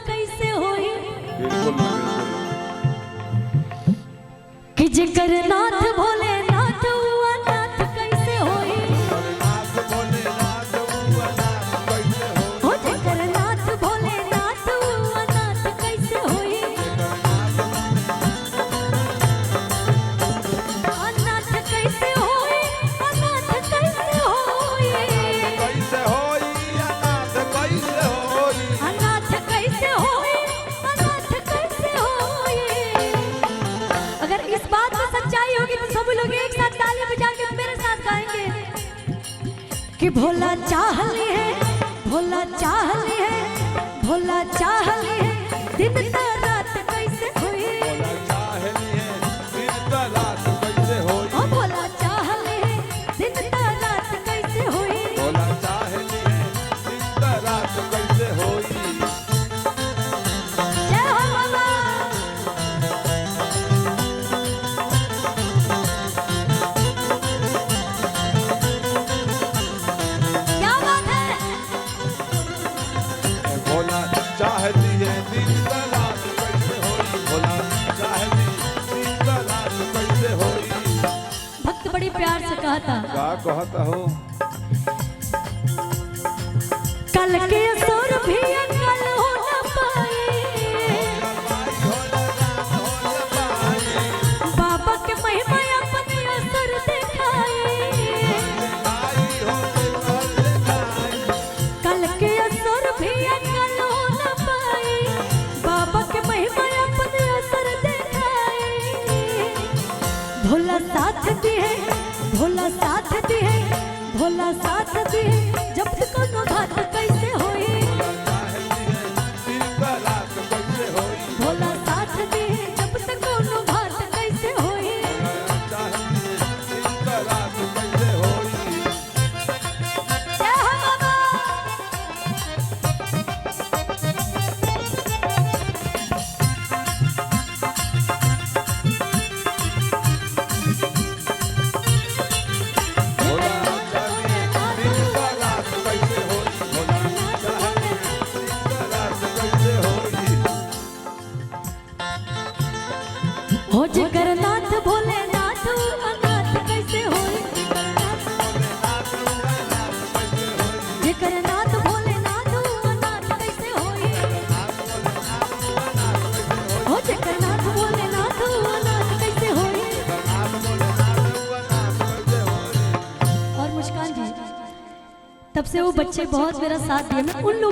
कैसे होई। बिल्कुल ना बिल्कुल कि जेकर नाथ भोलेनाथ हुआ नाथ कैसे होई। नाथ भोलेनाथ हुआ नाथ कैसे होई। हो जेकर नाथ भोलेनाथ हुआ नाथ कैसे होई। अनाथ कैसे होई, अनाथ कैसे होई। कैसे होई अनाथ कैसे होई। अनाथ कैसे होई, अनाथ कैसे होई। अगर इस बात में सच्चाई होगी तो सब लोग एक साथ ताली बजा के मेरे साथ गाएंगे कि भोला चाहली है, भोला चाहली है, भोला चाहली है दिन ता रात कैसे होई। भोला चाहली है दिन ता रात कैसे होई। ओ भोला चाहली है दिन ता रात कैसे होई। भोला चाहली है दिन ता रात कैसे होई। जय हो बाबा। क्या बात है। भोला चाहती है दिन ता रात कैसे होई। भोला चाहती दिन ता रात कैसे होई। भक्त बड़ी प्यार से कहा था का कहता हो। कल के असुर भी अकल हो न पाए। बाबा के महिमा अपने असुर दिखाए। कल के असुर भी अकल हो न पाए। बाबा के महिमा अपने असुर दिखाए। भोला साथ दिए, भोला साथ दिए, भोला साथ दिए जब तक कोनो घात कैसे होई। भोला साथ दिए जब तक कोनो घात कैसे होई। जय हो बाबा। हो जेकर नाथ भोलेनाथ अनाथ कैसे होई। जेकर नाथ भोलेनाथ अनाथ कैसे होई। हो जेकर नाथ भोलेनाथ अनाथ कैसे होई। और मुस्कान जी तब से वो बच्चे बहुत मेरा साथ दिए। मैं उन लोगों